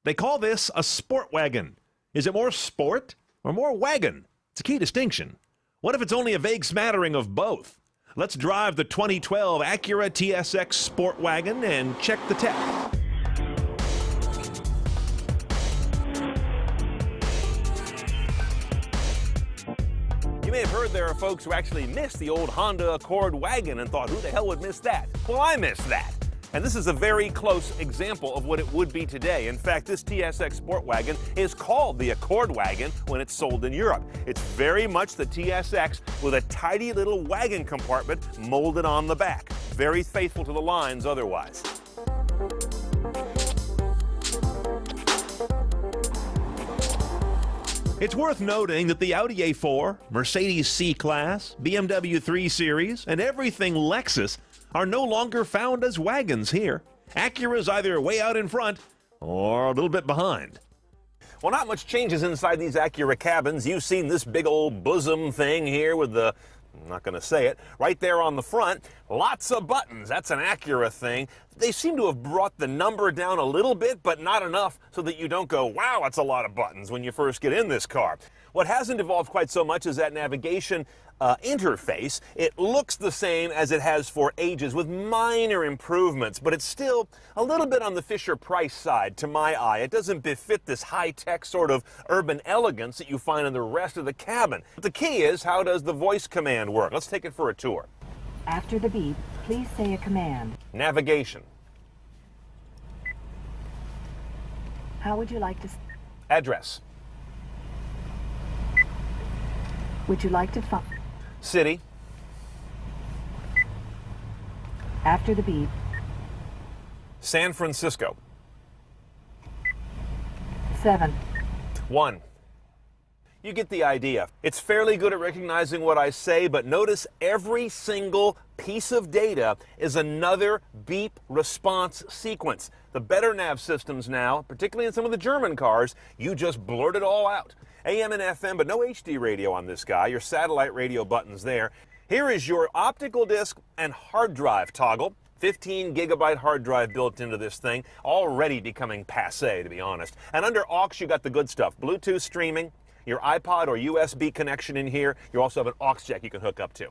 They call this a sport wagon. Is it more sport or more wagon? It's a key distinction. What if it's only a vague smattering of both? Let's drive the 2012 Acura TSX Sport Wagon and check the tech. You may have heard there are folks who actually missed the old Honda Accord wagon and thought, who the hell would miss that? Well, I missed that. And this is a very close example of what it would be today. In fact, this TSX Sport Wagon is called the Accord Wagon when it's sold in Europe. It's very much the TSX with a tidy little wagon compartment molded on the back. Very faithful to the lines otherwise. It's worth noting that the Audi A4, Mercedes C-Class, BMW 3 Series, and everything Lexus are no longer found as wagons here. Acura's either way out in front or a little bit behind. Well, not much changes inside these Acura cabins. You've seen this big old bosom thing here with the, I'm not going to say it, right there on the front. Lots of buttons. That's an Acura thing. They seem to have brought the number down a little bit, but not enough so that you don't go, wow, that's a lot of buttons when you first get in this car. What hasn't evolved quite so much is that navigation interface. It looks the same as it has for ages with minor improvements, but it's still a little bit on the Fisher-Price side to my eye. It doesn't befit this high-tech sort of urban elegance that you find in the rest of the cabin. But the key is, how does the voice command work? Let's take it for a tour. After the beep, please say a command. Navigation. How would you like to... Address. Would you like to find... City. After the beep. San Francisco. 7. 1. You get the idea. It's fairly good at recognizing what I say, but notice every single piece of data is another beep response sequence. The better nav systems now, particularly in some of the German cars, you just blurt it all out. AM and FM, but no HD radio on this guy. Your satellite radio buttons there. Here is your optical disc and hard drive toggle. 15 gigabyte hard drive built into this thing, already becoming passé, to be honest. And under aux, you got the good stuff. Bluetooth streaming, your iPod or USB connection in here. You also have an aux jack you can hook up to.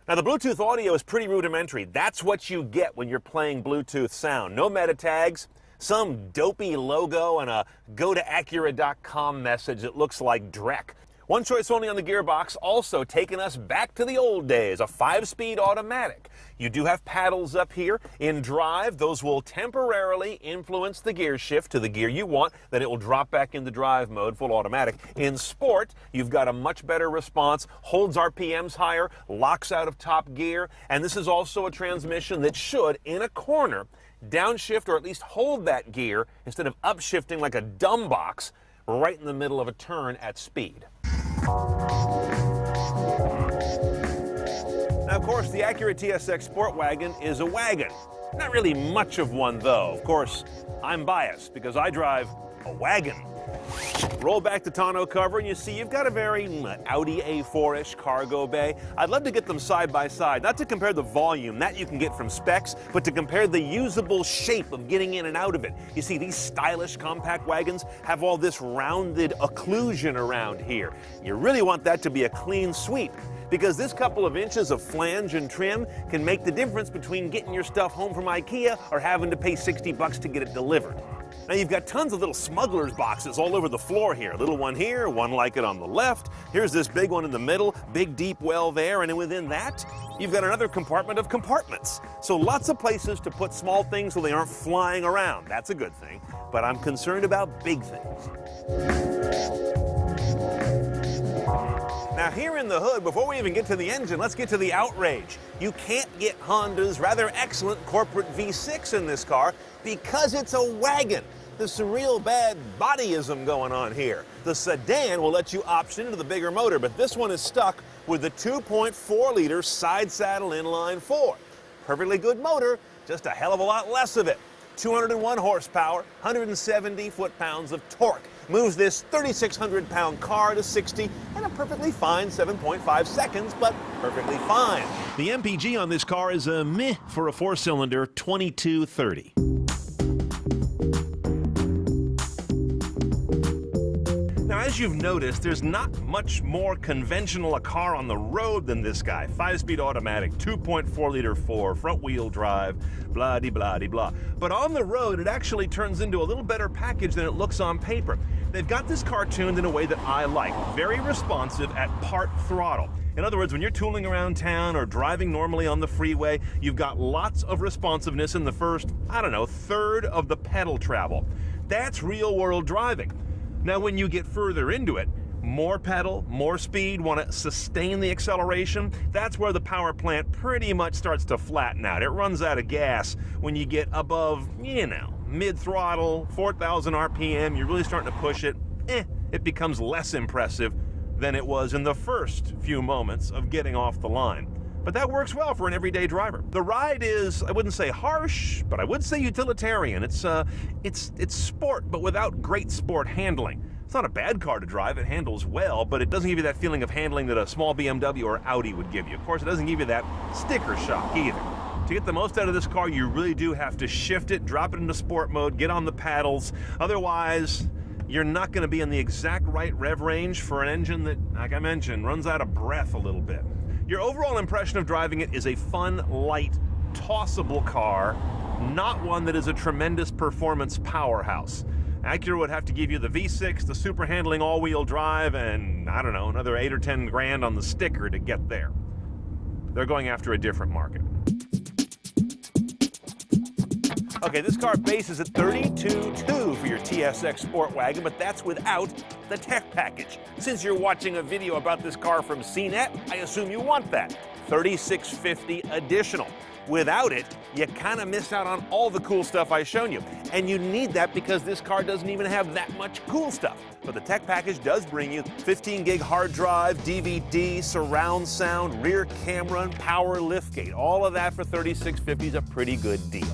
Now, the Bluetooth audio is pretty rudimentary. That's what you get when you're playing Bluetooth sound. No meta tags, some dopey logo, and a go to Acura.com message that looks like Drek. One choice only on the gearbox, also taking us back to the old days, a 5-speed automatic. You do have paddles up here. In drive, those will temporarily influence the gear shift to the gear you want, then it will drop back into drive mode, full automatic. In sport, you've got a much better response, holds RPMs higher, locks out of top gear, and this is also a transmission that should, in a corner, downshift or at least hold that gear instead of upshifting like a dumb box right in the middle of a turn at speed. Now, of course, the Acura TSX Sport Wagon is a wagon. Not really much of one, though. Of course, I'm biased because I drive a wagon. Roll back the tonneau cover and you see you've got a very Audi A4-ish cargo bay. I'd love to get them side by side, not to compare the volume, that you can get from specs, but to compare the usable shape of getting in and out of it. You see, these stylish compact wagons have all this rounded occlusion around here. You really want that to be a clean sweep, because this couple of inches of flange and trim can make the difference between getting your stuff home from IKEA or having to pay $60 to get it delivered. Now, you've got tons of little smuggler's boxes all over the floor here. A little one here, one like it on the left. Here's this big one in the middle, big deep well there, and then within that, you've got another compartment of compartments. So lots of places to put small things so they aren't flying around. That's a good thing, but I'm concerned about big things. Now, here in the hood, before we even get to the engine, let's get to the outrage. You can't get Honda's rather excellent corporate V6 in this car because it's a wagon. There's some real bad bodyism going on here. The sedan will let you option into the bigger motor, but this one is stuck with the 2.4-liter side saddle inline 4. Perfectly good motor, just a hell of a lot less of it. 201 horsepower, 170 foot-pounds of torque. Moves this 3,600-pound car to 60 in a perfectly fine 7.5 seconds, but perfectly fine. The MPG on this car is a meh for a 4-cylinder 2230. as you've noticed, there's not much more conventional a car on the road than this guy. 5-speed automatic, 2.4-liter 4, front-wheel drive, blah-de-blah-de-blah. But on the road, it actually turns into a little better package than it looks on paper. They've got this car tuned in a way that I like. Very responsive at part throttle. In other words, when you're tooling around town or driving normally on the freeway, you've got lots of responsiveness in the first, third of the pedal travel. That's real-world driving. Now, when you get further into it, more pedal, more speed, want to sustain the acceleration, that's where the power plant pretty much starts to flatten out. It runs out of gas when you get above, mid-throttle, 4,000 RPM, you're really starting to push it, it becomes less impressive than it was in the first few moments of getting off the line. But that works well for an everyday driver. The ride is, I wouldn't say harsh, but I would say utilitarian. It's sport, but without great sport handling. It's not a bad car to drive, it handles well, but it doesn't give you that feeling of handling that a small BMW or Audi would give you. Of course, it doesn't give you that sticker shock either. To get the most out of this car, you really do have to shift it, drop it into sport mode, get on the paddles. Otherwise, you're not going to be in the exact right rev range for an engine that, like I mentioned, runs out of breath a little bit. Your overall impression of driving it is a fun, light, tossable car, not one that is a tremendous performance powerhouse. Acura would have to give you the V6, the super handling all-wheel drive, and, another 8 or 10 grand on the sticker to get there. They're going after a different market. Okay, this car bases at $32,200 for your TSX Sport Wagon, but that's without the tech package. Since you're watching a video about this car from CNET, I assume you want that. $36,500 additional. Without it, you kind of miss out on all the cool stuff I've shown you. And you need that because this car doesn't even have that much cool stuff. But the tech package does bring you 15-gig hard drive, DVD, surround sound, rear camera, and power liftgate. All of that for $36,500 is a pretty good deal.